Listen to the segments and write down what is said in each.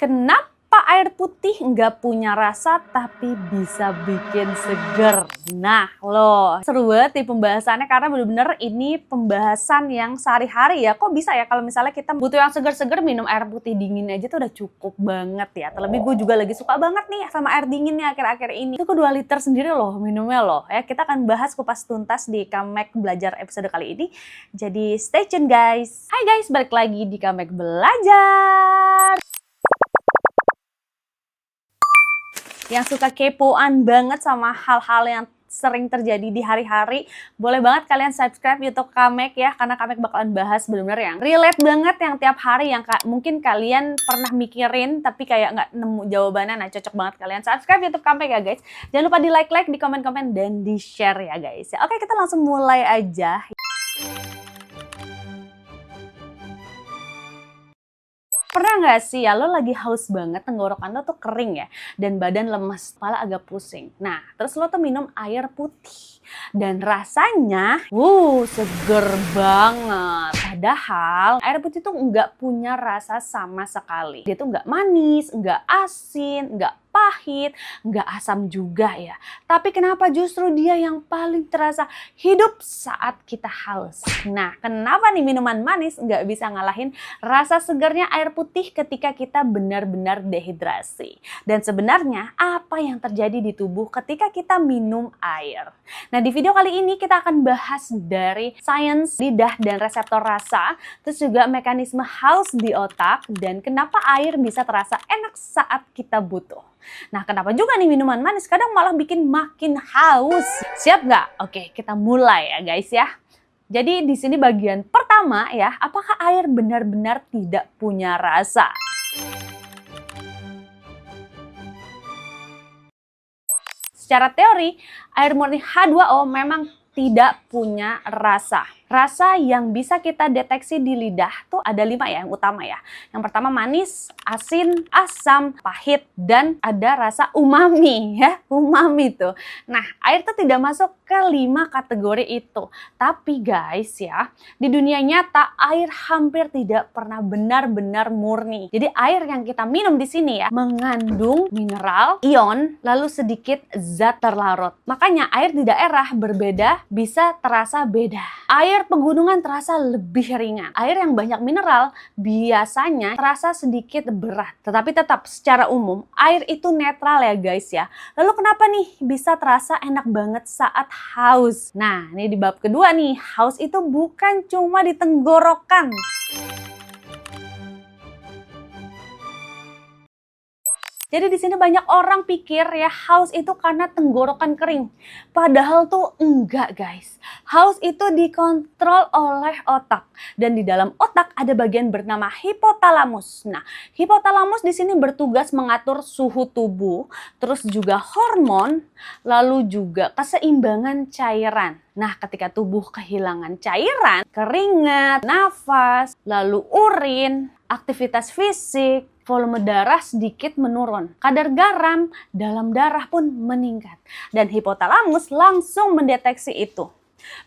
Kenapa air putih nggak punya rasa tapi bisa bikin seger? Nah loh, seru banget nih pembahasannya karena bener-bener ini pembahasan yang sehari-hari ya. Kok bisa ya kalau misalnya kita butuh yang seger-seger minum air putih dingin aja tuh udah cukup banget ya. Terlebih gue juga lagi suka banget nih sama air dingin nih akhir-akhir ini. Itu ke 2 liter sendiri loh minumnya loh. Ya kita akan bahas kupas tuntas di Kamek Belajar episode kali ini. Jadi stay tune guys. Hai guys, balik lagi di Kamek Belajar. Yang suka kepoan banget sama hal-hal yang sering terjadi di hari-hari, boleh banget kalian subscribe YouTube Kamek ya, karena Kamek bakalan bahas bener-bener yang relate banget, yang tiap hari yang mungkin kalian pernah mikirin tapi kayak nggak nemu jawabannya. Nah cocok banget kalian subscribe YouTube Kamek ya guys. Jangan lupa di like, di komen-komen, dan di share ya guys. Oke, kita langsung mulai aja. Pernah nggak sih ya lo lagi haus banget, tenggorokan lo tuh kering ya, dan badan lemes, kepala agak pusing. Nah, terus lo tuh minum air putih. Dan rasanya, seger banget. Padahal air putih tuh nggak punya rasa sama sekali. Dia tuh nggak manis, nggak asin, nggak pahit, nggak asam juga ya. Tapi kenapa justru dia yang paling terasa hidup saat kita haus? Nah, kenapa nih minuman manis nggak bisa ngalahin rasa segernya air putih ketika kita benar-benar dehidrasi? Dan sebenarnya apa yang terjadi di tubuh ketika kita minum air? Nah, di video kali ini kita akan bahas dari sains lidah dan reseptor rasa, terus juga mekanisme haus di otak, dan kenapa air bisa terasa enak saat kita butuh. Nah, kenapa juga nih minuman manis kadang malah bikin makin haus? Siap nggak? Oke, kita mulai ya guys ya. Jadi di sini bagian pertama ya, apakah air benar-benar tidak punya rasa? Secara teori, air murni H2O memang tidak punya rasa. Rasa yang bisa kita deteksi di lidah tuh ada 5 ya yang utama ya. Yang pertama manis, asin, asam, pahit, dan ada rasa umami ya. Umami tuh. Nah, air tuh tidak masuk ke 5 kategori itu. Tapi guys ya, di dunia nyata air hampir tidak pernah benar-benar murni. Jadi air yang kita minum di sini ya mengandung mineral, ion, lalu sedikit zat terlarut. Makanya air di daerah berbeda bisa terasa beda. Air pegunungan terasa lebih ringan. Air yang banyak mineral biasanya terasa sedikit berat. Tetapi tetap secara umum air itu netral ya guys ya. Lalu kenapa nih bisa terasa enak banget saat haus? Nah, ini di bab kedua nih. Haus itu bukan cuma di tenggorokan. Jadi di sini banyak orang pikir ya haus itu karena tenggorokan kering. Padahal tuh enggak guys. Haus itu dikontrol oleh otak. Dan di dalam otak ada bagian bernama hipotalamus. Nah, hipotalamus di sini bertugas mengatur suhu tubuh, terus juga hormon, lalu juga keseimbangan cairan. Nah, ketika tubuh kehilangan cairan, keringat, nafas, lalu urin, aktivitas fisik, volume darah sedikit menurun. Kadar garam dalam darah pun meningkat. Dan hipotalamus langsung mendeteksi itu.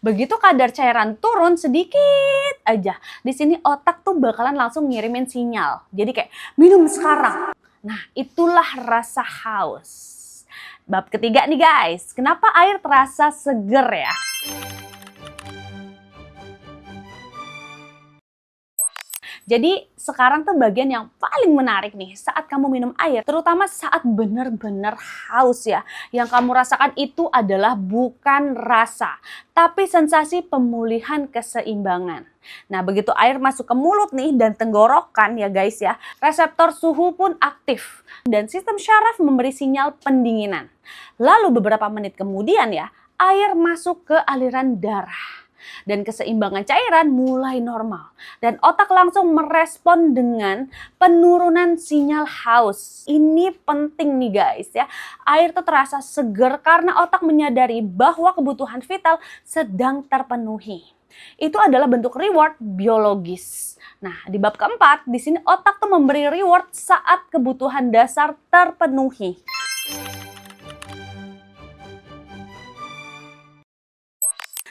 Begitu kadar cairan turun sedikit aja, di sini otak tuh bakalan langsung ngirimin sinyal. Jadi kayak minum sekarang. Nah, itulah rasa haus. Bab ketiga nih guys, kenapa air terasa seger ya? Jadi sekarang tuh bagian yang paling menarik nih saat kamu minum air, terutama saat benar-benar haus ya. Yang kamu rasakan itu adalah bukan rasa, tapi sensasi pemulihan keseimbangan. Nah, begitu air masuk ke mulut nih dan tenggorokan ya guys ya, reseptor suhu pun aktif dan sistem syaraf memberi sinyal pendinginan. Lalu beberapa menit kemudian ya, air masuk ke aliran darah. Dan keseimbangan cairan mulai normal. Dan otak langsung merespon dengan penurunan sinyal haus. Ini penting nih guys ya. Air tuh terasa seger karena otak menyadari bahwa kebutuhan vital sedang terpenuhi. Itu adalah bentuk reward biologis. Nah, di bab keempat, di sini otak tuh memberi reward saat kebutuhan dasar terpenuhi.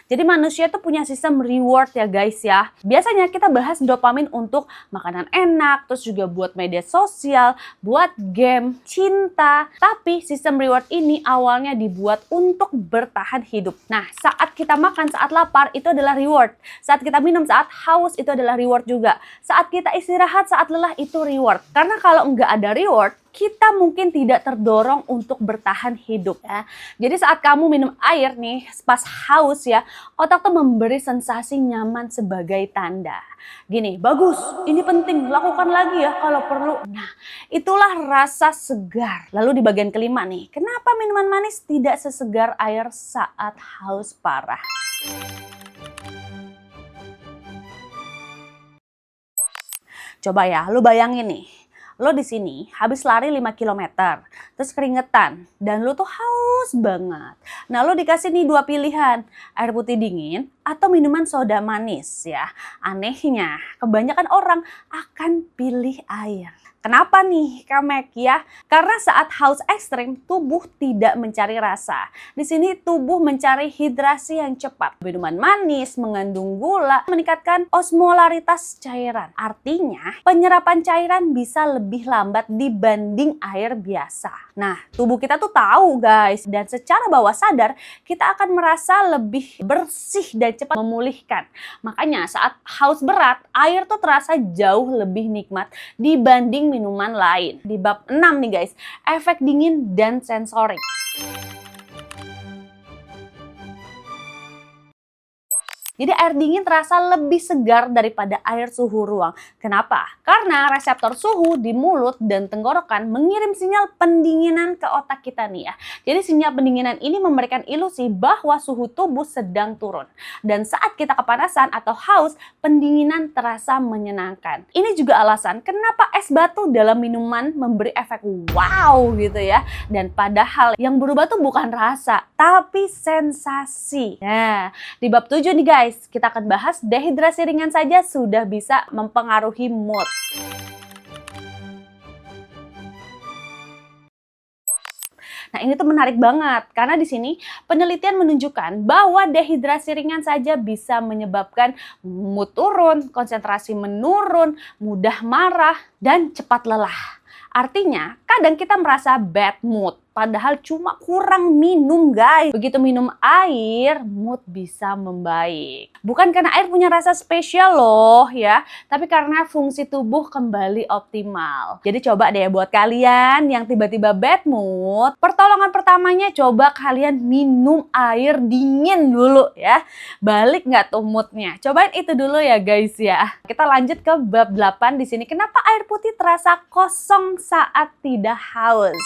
Jadi manusia tuh punya sistem reward ya guys ya. Biasanya kita bahas dopamin untuk makanan enak, terus juga buat media sosial, buat game, cinta. Tapi sistem reward ini awalnya dibuat untuk bertahan hidup. Nah, saat kita makan, saat lapar itu adalah reward. Saat kita minum, saat haus itu adalah reward juga. Saat kita istirahat, saat lelah itu reward. Karena kalau nggak ada reward, kita mungkin tidak terdorong untuk bertahan hidup ya. Jadi saat kamu minum air nih, pas haus ya, otak tuh memberi sensasi nyaman sebagai tanda. Gini, bagus, ini penting, lakukan lagi ya kalau perlu. Nah, itulah rasa segar. Lalu di bagian kelima nih, kenapa minuman manis tidak sesegar air saat haus parah? Coba ya, lu bayangin nih. Lo di sini habis lari 5 kilometer, terus keringetan, dan lo tuh haus banget. Nah, lo dikasih nih 2 pilihan, air putih dingin atau minuman soda manis ya. Anehnya, kebanyakan orang akan pilih air. Kenapa nih Kamek ya? Karena saat haus ekstrim, tubuh tidak mencari rasa. Di sini tubuh mencari hidrasi yang cepat. Minuman manis mengandung gula, meningkatkan osmolaritas cairan. Artinya, penyerapan cairan bisa lebih lambat dibanding air biasa. Nah, tubuh kita tuh tahu guys, dan secara bawah sadar, kita akan merasa lebih bersih dan cepat memulihkan. Makanya saat haus berat, air tuh terasa jauh lebih nikmat dibanding minuman lain. Di bab 6 nih guys, efek dingin dan sensorik. Jadi air dingin terasa lebih segar daripada air suhu ruang. Kenapa? Karena reseptor suhu di mulut dan tenggorokan mengirim sinyal pendinginan ke otak kita nih ya. Jadi sinyal pendinginan ini memberikan ilusi bahwa suhu tubuh sedang turun. Dan saat kita kepanasan atau haus, pendinginan terasa menyenangkan. Ini juga alasan kenapa es batu dalam minuman memberi efek wow gitu ya. Dan padahal yang berubah tuh bukan rasa, tapi sensasi. Nah, di bab 7 nih guys, kita akan bahas dehidrasi ringan saja sudah bisa mempengaruhi mood. Nah, ini tuh menarik banget karena di sini penelitian menunjukkan bahwa dehidrasi ringan saja bisa menyebabkan mood turun, konsentrasi menurun, mudah marah, dan cepat lelah. Artinya, kadang kita merasa bad mood. Padahal cuma kurang minum guys. Begitu minum air, mood bisa membaik. Bukan karena air punya rasa spesial loh ya, tapi karena fungsi tubuh kembali optimal. Jadi coba deh buat kalian yang tiba-tiba bad mood, pertolongan pertamanya coba kalian minum air dingin dulu ya. Balik nggak tuh moodnya? Cobain itu dulu ya guys ya. Kita lanjut ke bab 8 di sini. Kenapa air putih terasa kosong saat tidak haus?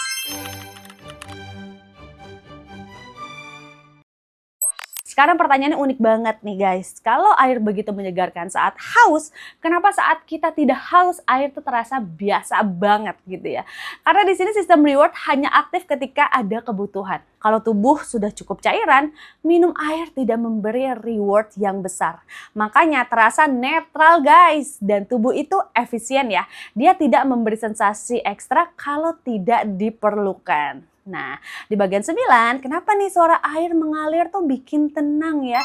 Sekarang pertanyaannya unik banget nih guys. Kalau air begitu menyegarkan saat haus, kenapa saat kita tidak haus air itu terasa biasa banget gitu ya? Karena di sini sistem reward hanya aktif ketika ada kebutuhan. Kalau tubuh sudah cukup cairan, minum air tidak memberi reward yang besar. Makanya terasa netral guys. Dan tubuh itu efisien ya. Dia tidak memberi sensasi ekstra kalau tidak diperlukan. Nah, di bagian 9, kenapa nih suara air mengalir tuh bikin tenang ya?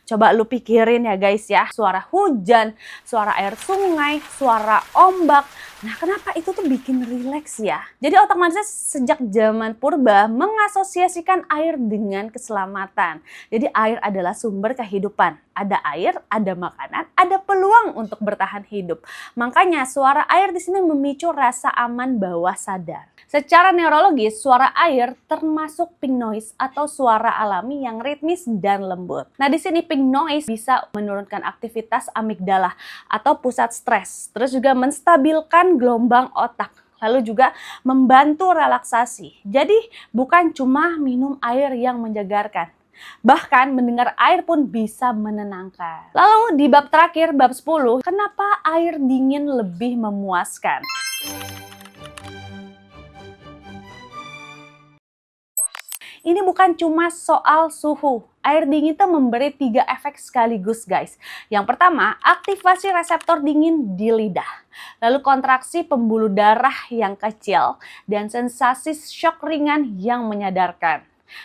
Coba lu pikirin ya guys ya, suara hujan, suara air sungai, suara ombak. Nah, kenapa itu tuh bikin rileks ya? Jadi otak manusia sejak zaman purba mengasosiasikan air dengan keselamatan. Jadi air adalah sumber kehidupan. Ada air, ada makanan, ada peluang untuk bertahan hidup. Makanya suara air di sini memicu rasa aman bawah sadar. Secara neurologis, suara air termasuk pink noise atau suara alami yang ritmis dan lembut. Nah, di sini pink noise bisa menurunkan aktivitas amigdala atau pusat stres, terus juga menstabilkan gelombang otak, lalu juga membantu relaksasi. Jadi, bukan cuma minum air yang menyegarkan. Bahkan mendengar air pun bisa menenangkan. Lalu di bab terakhir, bab 10, kenapa air dingin lebih memuaskan? Ini bukan cuma soal suhu, Air dingin itu memberi 3 efek sekaligus guys. Yang pertama, aktivasi reseptor dingin di lidah. Lalu kontraksi pembuluh darah yang kecil dan sensasi syok ringan yang menyadarkan.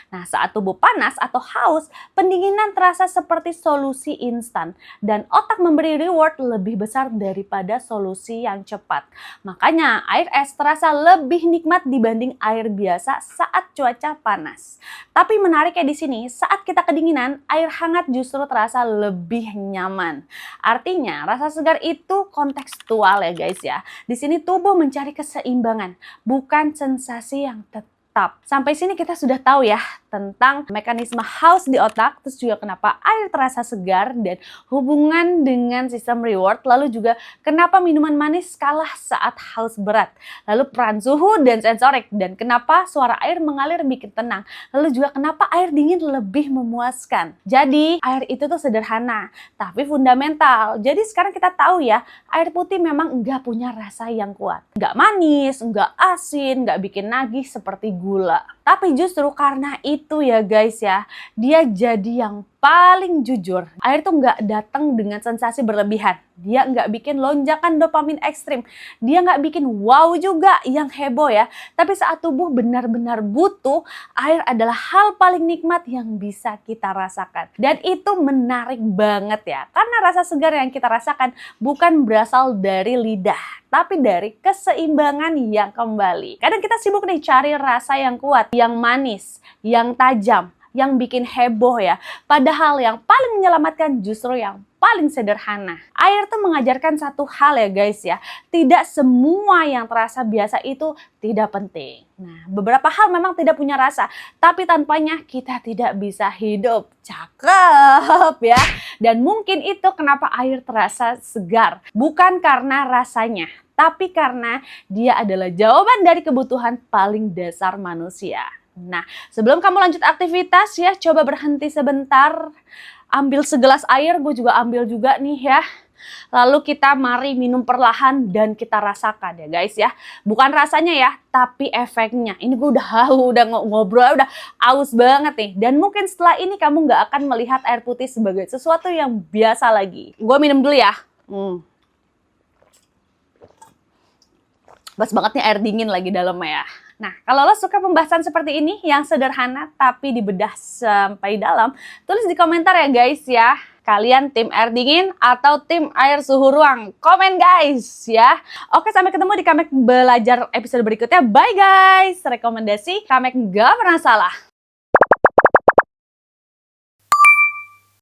Nah, saat tubuh panas atau haus, pendinginan terasa seperti solusi instan dan otak memberi reward lebih besar daripada solusi yang cepat. Makanya, air es terasa lebih nikmat dibanding air biasa saat cuaca panas. Tapi menariknya di sini, saat kita kedinginan, air hangat justru terasa lebih nyaman. Artinya, rasa segar itu kontekstual ya guys ya. Di sini tubuh mencari keseimbangan, bukan sensasi yang tetap. Sampai sini kita sudah tahu ya tentang mekanisme haus di otak, terus juga kenapa air terasa segar dan hubungan dengan sistem reward, lalu juga kenapa minuman manis kalah saat haus berat, lalu peran suhu dan sensorik, dan kenapa suara air mengalir bikin tenang, lalu juga kenapa air dingin lebih memuaskan. Jadi air itu tuh sederhana tapi fundamental. Jadi sekarang kita tahu ya, air putih memang nggak punya rasa yang kuat, nggak manis, nggak asin, nggak bikin nagih seperti gula. Tapi justru karena itu ya guys ya, dia jadi yang paling jujur. Air tuh nggak datang dengan sensasi berlebihan. Dia nggak bikin lonjakan dopamin ekstrim. Dia nggak bikin wow juga yang heboh ya. Tapi saat tubuh benar-benar butuh, air adalah hal paling nikmat yang bisa kita rasakan. Dan itu menarik banget ya. Karena rasa segar yang kita rasakan bukan berasal dari lidah, tapi dari keseimbangan yang kembali. Kadang kita sibuk nih cari rasa yang kuat, yang manis, yang tajam, yang bikin heboh ya. Padahal yang paling menyelamatkan justru yang paling sederhana. Air tuh mengajarkan satu hal ya guys ya. Tidak semua yang terasa biasa itu tidak penting. Nah, beberapa hal memang tidak punya rasa, tapi tanpanya kita tidak bisa hidup. Cakep ya. Dan mungkin itu kenapa air terasa segar. Bukan karena rasanya, tapi karena dia adalah jawaban dari kebutuhan paling dasar manusia. Nah, sebelum kamu lanjut aktivitas ya, coba berhenti sebentar, ambil segelas air, gue juga ambil juga nih ya. Lalu kita mari minum perlahan dan kita rasakan ya guys ya. Bukan rasanya ya, tapi efeknya. Ini gue udah ngobrol, udah aus banget nih. Dan mungkin setelah ini kamu nggak akan melihat air putih sebagai sesuatu yang biasa lagi. Gue minum dulu ya. Bas banget nih air dingin lagi dalamnya ya. Nah, kalau lo suka pembahasan seperti ini yang sederhana tapi dibedah sampai dalam, tulis di komentar ya guys ya. Kalian tim air dingin atau tim air suhu ruang? Komen guys ya. Oke, sampai ketemu di Kamek Belajar episode berikutnya. Bye guys. Rekomendasi Kamek gak pernah salah.